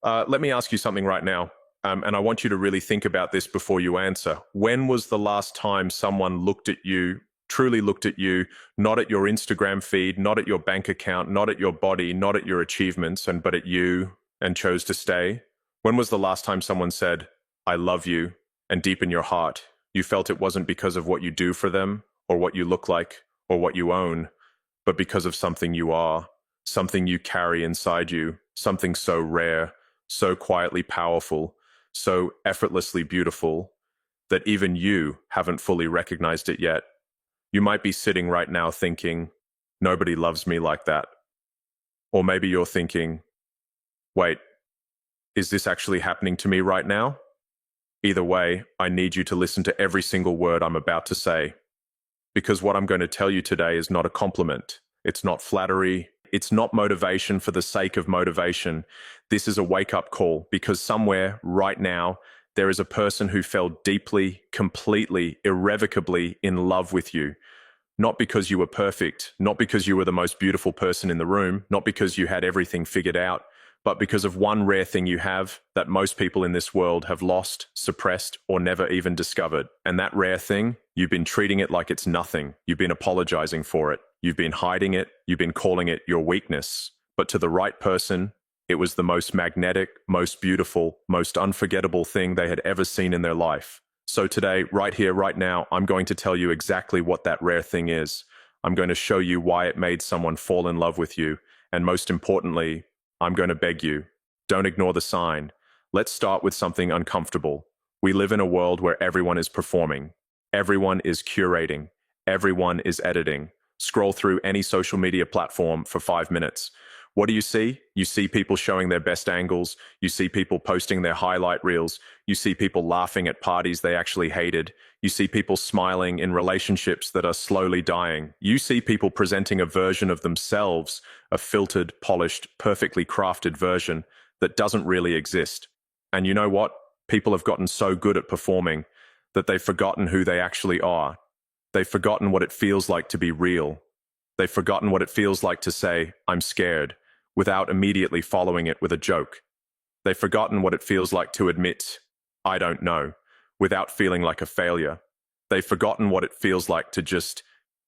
Let me ask you something right now, and I want you to really think about this before you answer. When was the last time someone looked at you, truly looked at you, not at your Instagram feed, not at your bank account, not at your body, not at your achievements, but at you and chose to stay? When was the last time someone said, I love you, and deep in your heart, you felt it wasn't because of what you do for them, or what you look like, or what you own, but because of something you are, something you carry inside you, something so rare, so quietly powerful, so effortlessly beautiful, that even you haven't fully recognized it yet. You might be sitting right now thinking, nobody loves me like that. Or maybe you're thinking, wait, is this actually happening to me right now? Either way, I need you to listen to every single word I'm about to say, because what I'm going to tell you today is not a compliment. It's not flattery. It's not motivation for the sake of motivation. This is a wake-up call, because somewhere right now, there is a person who fell deeply, completely, irrevocably in love with you. Not because you were perfect, not because you were the most beautiful person in the room, not because you had everything figured out, but because of one rare thing you have that most people in this world have lost, suppressed, or never even discovered. And that rare thing, you've been treating it like it's nothing. You've been apologizing for it. You've been hiding it. You've been calling it your weakness. But to the right person, it was the most magnetic, most beautiful, most unforgettable thing they had ever seen in their life. So today, right here, right now, I'm going to tell you exactly what that rare thing is. I'm going to show you why it made someone fall in love with you. And most importantly, I'm going to beg you, don't ignore the sign. Let's start with something uncomfortable. We live in a world where everyone is performing. Everyone is curating. Everyone is editing. Scroll through any social media platform for 5 minutes. What do you see? You see people showing their best angles. You see people posting their highlight reels. You see people laughing at parties they actually hated. You see people smiling in relationships that are slowly dying. You see people presenting a version of themselves, a filtered, polished, perfectly crafted version that doesn't really exist. And you know what? People have gotten so good at performing that they've forgotten who they actually are. They've forgotten what it feels like to be real. They've forgotten what it feels like to say, I'm scared, without immediately following it with a joke. They've forgotten what it feels like to admit, I don't know, without feeling like a failure. They've forgotten what it feels like to just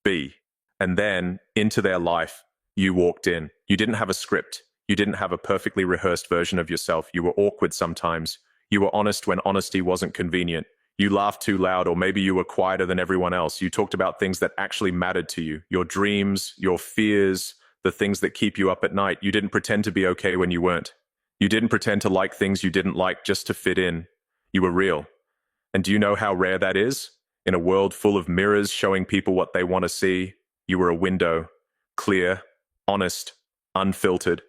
be. And then, into their life, you walked in. You didn't have a script. You didn't have a perfectly rehearsed version of yourself. You were awkward sometimes. You were honest when honesty wasn't convenient. You laughed too loud, or maybe you were quieter than everyone else. You talked about things that actually mattered to you, your dreams, your fears, the things that keep you up at night. You didn't pretend to be okay when you weren't. You didn't pretend to like things you didn't like just to fit in. You were real. And do you know how rare that is? In a world full of mirrors showing people what they want to see, you were a window, clear, honest, unfiltered.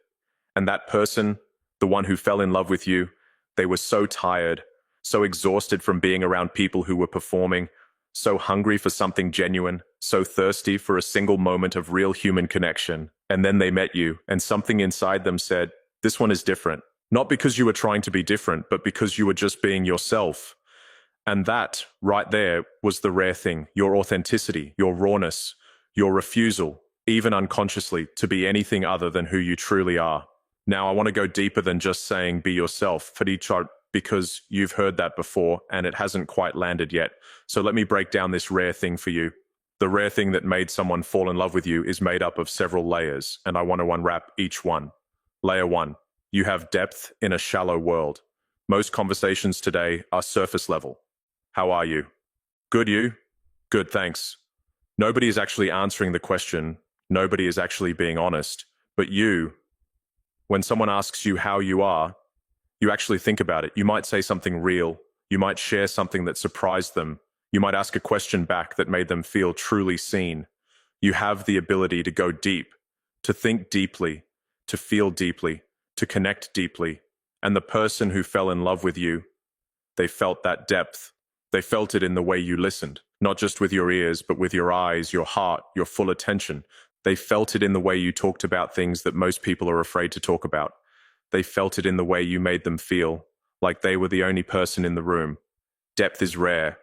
And that person, the one who fell in love with you, they were so tired, so exhausted from being around people who were performing, so hungry for something genuine, so thirsty for a single moment of real human connection. And then they met you, and something inside them said, this one is different. Not because you were trying to be different, but because you were just being yourself. And that, right there, was the rare thing, your authenticity, your rawness, your refusal, even unconsciously, to be anything other than who you truly are. Now, I want to go deeper than just saying be yourself, Fadichar, because you've heard that before and it hasn't quite landed yet. So let me break down this rare thing for you. The rare thing that made someone fall in love with you is made up of several layers, and I want to unwrap each one. Layer 1. You have depth in a shallow world. Most conversations today are surface level. How are you? Good, you? Good, thanks. Nobody is actually answering the question. Nobody is actually being honest. But you, when someone asks you how you are, you actually think about it. You might say something real. You might share something that surprised them. You might ask a question back that made them feel truly seen. You have the ability to go deep, to think deeply, to feel deeply, to connect deeply. And the person who fell in love with you, they felt that depth. They felt it in the way you listened, not just with your ears, but with your eyes, your heart, your full attention. They felt it in the way you talked about things that most people are afraid to talk about. They felt it in the way you made them feel like they were the only person in the room. Depth is rare,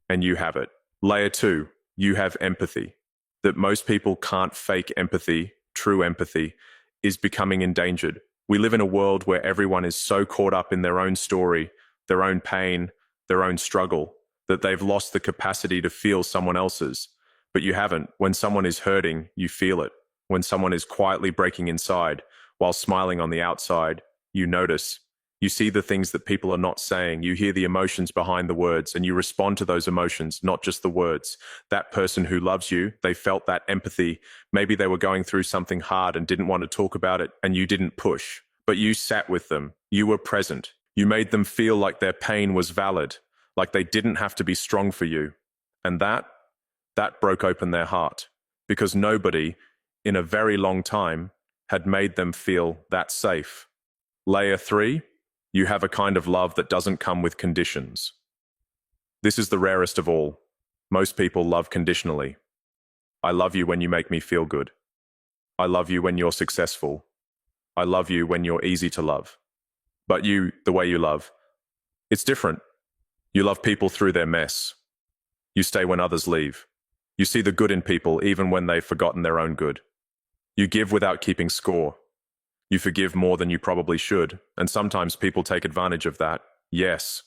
and you have it. Layer 2, you have empathy. That most people can't fake empathy, true empathy, is becoming endangered. We live in a world where everyone is so caught up in their own story, their own pain, their own struggle, that they've lost the capacity to feel someone else's. But you haven't. When someone is hurting, you feel it. When someone is quietly breaking inside, while smiling on the outside, you notice. You see the things that people are not saying. You hear the emotions behind the words, and you respond to those emotions, not just the words. That person who loves you, they felt that empathy. Maybe they were going through something hard and didn't want to talk about it, and you didn't push. But you sat with them. You were present. You made them feel like their pain was valid, like they didn't have to be strong for you. And that broke open their heart, because nobody, in a very long time, had made them feel that safe. Layer 3, you have a kind of love that doesn't come with conditions. This is the rarest of all. Most people love conditionally. I love you when you make me feel good. I love you when you're successful. I love you when you're easy to love. But you, the way you love, it's different. You love people through their mess. You stay when others leave. You see the good in people even when they've forgotten their own good. You give without keeping score. You forgive more than you probably should, and sometimes people take advantage of that, yes.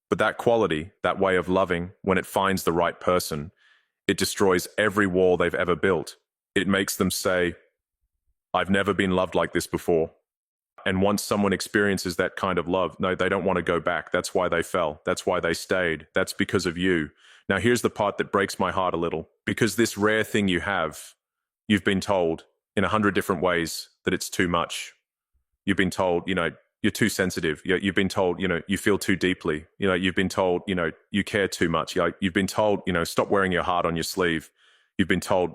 But that quality, that way of loving, when it finds the right person, it destroys every wall they've ever built. It makes them say, I've never been loved like this before. And once someone experiences that kind of love, no, they don't want to go back. That's why they fell. That's why they stayed. That's because of you. Now here's the part that breaks my heart a little. Because this rare thing you have, you've been told in 100 different ways that it's too much. You've been told, you're too sensitive. You've been told, you feel too deeply. You've been told, you care too much. You've been told, stop wearing your heart on your sleeve. You've been told,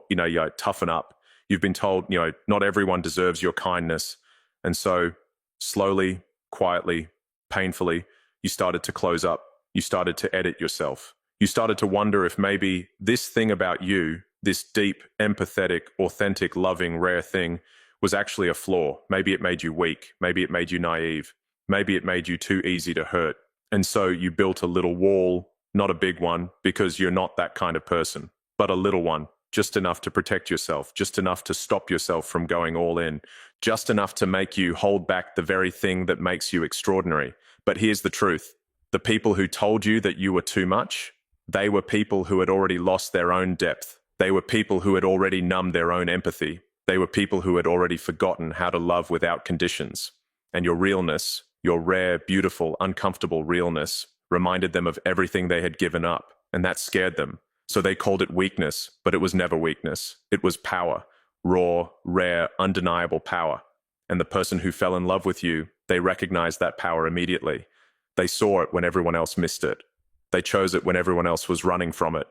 toughen up. You've been told, not everyone deserves your kindness. And so slowly, quietly, painfully, you started to close up. You started to edit yourself. You started to wonder if maybe this thing about you, this deep, empathetic, authentic, loving, rare thing, was actually a flaw. Maybe it made you weak. Maybe it made you naive. Maybe it made you too easy to hurt. And so you built a little wall, not a big one, because you're not that kind of person, but a little one, just enough to protect yourself, just enough to stop yourself from going all in, just enough to make you hold back the very thing that makes you extraordinary. But here's the truth. The people who told you that you were too much, they were people who had already lost their own depth. They were people who had already numbed their own empathy. They were people who had already forgotten how to love without conditions. And your realness, your rare, beautiful, uncomfortable realness, reminded them of everything they had given up, and that scared them. So they called it weakness, but it was never weakness. It was power, raw, rare, undeniable power. And the person who fell in love with you, they recognized that power immediately. They saw it when everyone else missed it. They chose it when everyone else was running from it.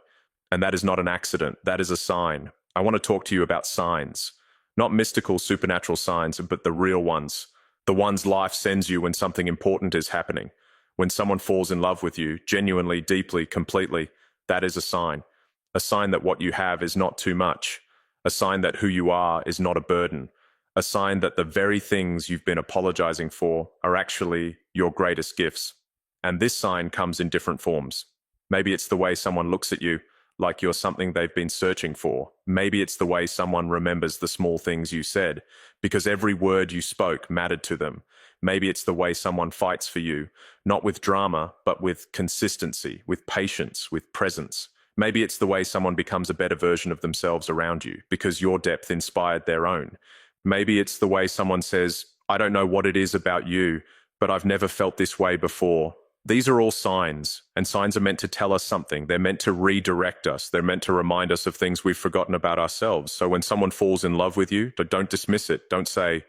And that is not an accident. That is a sign. I want to talk to you about signs. Not mystical, supernatural signs, but the real ones. The ones life sends you when something important is happening. When someone falls in love with you, genuinely, deeply, completely, that is a sign. A sign that what you have is not too much. A sign that who you are is not a burden. A sign that the very things you've been apologizing for are actually your greatest gifts. And this sign comes in different forms. Maybe it's the way someone looks at you, like you're something they've been searching for. Maybe it's the way someone remembers the small things you said, because every word you spoke mattered to them. Maybe it's the way someone fights for you, not with drama, but with consistency, with patience, with presence. Maybe it's the way someone becomes a better version of themselves around you, because your depth inspired their own. Maybe it's the way someone says, I don't know what it is about you, but I've never felt this way before. These are all signs, and signs are meant to tell us something. They're meant to redirect us. They're meant to remind us of things we've forgotten about ourselves. So when someone falls in love with you, don't dismiss it. Don't say,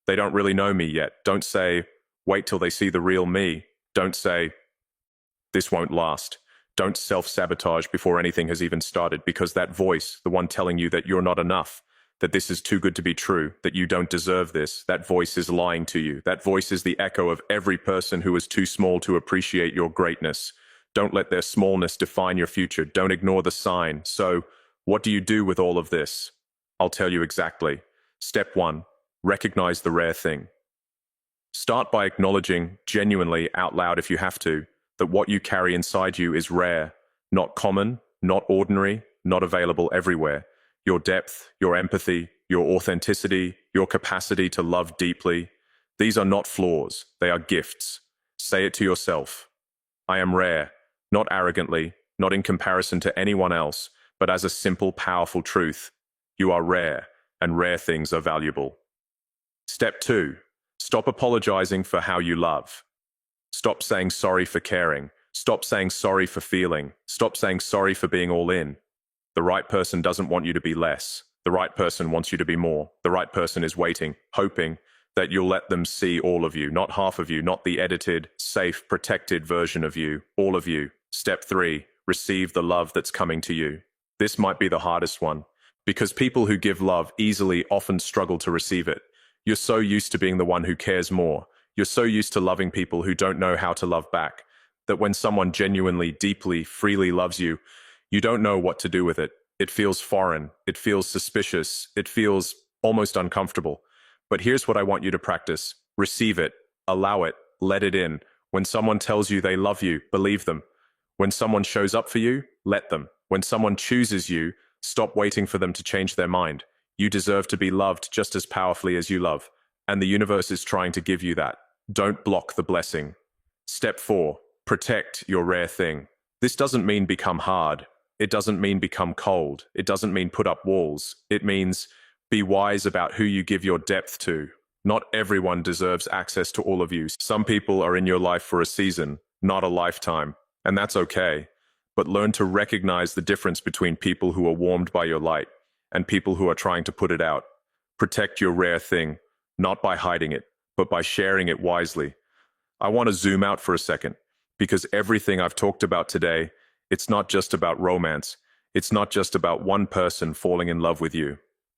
they don't really know me yet. Don't say, wait till they see the real me. Don't say, this won't last. Don't self-sabotage before anything has even started, because that voice, the one telling you that you're not enough, that this is too good to be true, that you don't deserve this, that voice is lying to you. That voice is the echo of every person who is too small to appreciate your greatness. Don't let their smallness define your future. Don't ignore the sign. So, what do you do with all of this? I'll tell you exactly. Step 1, recognize the rare thing. Start by acknowledging, genuinely, out loud if you have to, that what you carry inside you is rare, not common, not ordinary, not available everywhere. Your depth, your empathy, your authenticity, your capacity to love deeply, These are not flaws, they are gifts. Say it to yourself. I am rare, not arrogantly, not in comparison to anyone else, but as a simple, powerful truth. You are rare, and rare things are valuable. Step 2. Stop apologizing for how you love. Stop saying sorry for caring. Stop saying sorry for feeling. Stop saying sorry for being all in. The right person doesn't want you to be less. The right person wants you to be more. The right person is waiting, hoping that you'll let them see all of you, not half of you, not the edited, safe, protected version of you, all of you. Step 3. Receive the love that's coming to you. This might be the hardest one, because people who give love easily often struggle to receive it. You're so used to being the one who cares more. You're so used to loving people who don't know how to love back, that when someone genuinely, deeply, freely loves you, you don't know what to do with it. It feels foreign. It feels suspicious. It feels almost uncomfortable. But here's what I want you to practice. Receive it. Allow it. Let it in. When someone tells you they love you, believe them. When someone shows up for you, let them. When someone chooses you, stop waiting for them to change their mind. You deserve to be loved just as powerfully as you love. And the universe is trying to give you that. Don't block the blessing. Step 4. Protect your rare thing. This doesn't mean become hard. It doesn't mean become cold. It doesn't mean put up walls. It means be wise about who you give your depth to. Not everyone deserves access to all of you. Some people are in your life for a season, not a lifetime, and that's okay. But learn to recognize the difference between people who are warmed by your light and people who are trying to put it out. Protect your rare thing, not by hiding it, but by sharing it wisely. I want to zoom out for a second, because everything I've talked about today, it's not just about romance. It's not just about one person falling in love with you.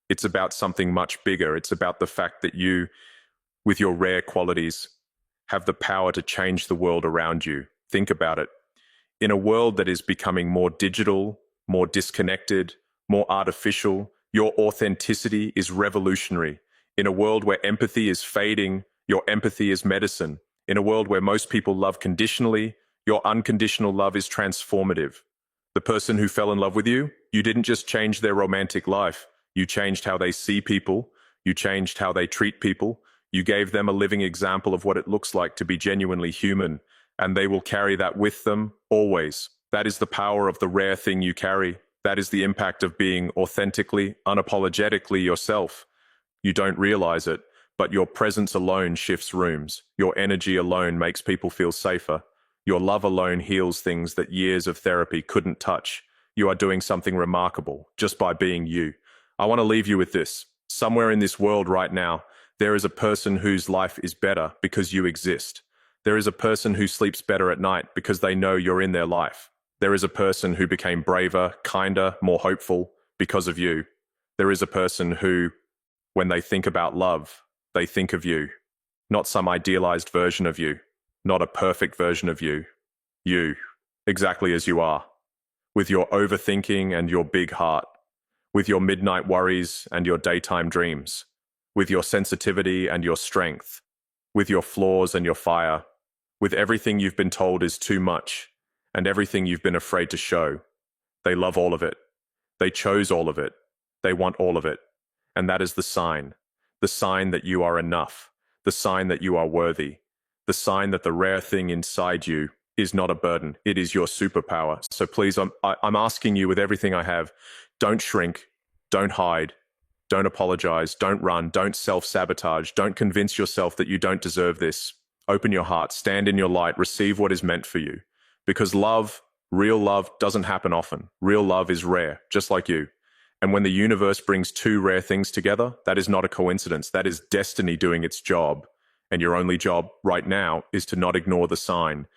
It's about something much bigger. It's about the fact that you, with your rare qualities, have the power to change the world around you. Think about it. In a world that is becoming more digital, more disconnected, more artificial, your authenticity is revolutionary. In a world where empathy is fading, your empathy is medicine. In a world where most people love conditionally, your unconditional love is transformative. The person who fell in love with you didn't just change their romantic life. You changed how they see people. You changed how they treat people. You gave them a living example of what it looks like to be genuinely human, and they will carry that with them always. That is the power of the rare thing you carry. That is the impact of being authentically, unapologetically yourself. You don't realize it, but your presence alone shifts rooms. Your energy alone makes people feel safer. Your love alone heals things that years of therapy couldn't touch. You are doing something remarkable just by being you. I want to leave you with this. Somewhere in this world right now, there is a person whose life is better because you exist. There is a person who sleeps better at night because they know you're in their life. There is a person who became braver, kinder, more hopeful because of you. There is a person who, when they think about love, they think of you. Not some idealized version of you. Not a perfect version of you. You, exactly as you are. With your overthinking and your big heart. With your midnight worries and your daytime dreams. With your sensitivity and your strength. With your flaws and your fire. With everything you've been told is too much, and everything you've been afraid to show. They love all of it. They chose all of it. They want all of it. And that is the sign that you are enough, the sign that you are worthy, the sign that the rare thing inside you is not a burden. It is your superpower. So please, I'm asking you with everything I have, don't shrink, don't hide, don't apologize, don't run, don't self-sabotage, don't convince yourself that you don't deserve this. Open your heart, stand in your light, receive what is meant for you. Because love, real love, doesn't happen often. Real love is rare, just like you. And when the universe brings two rare things together, that is not a coincidence. That is destiny doing its job. And your only job right now is to not ignore the sign,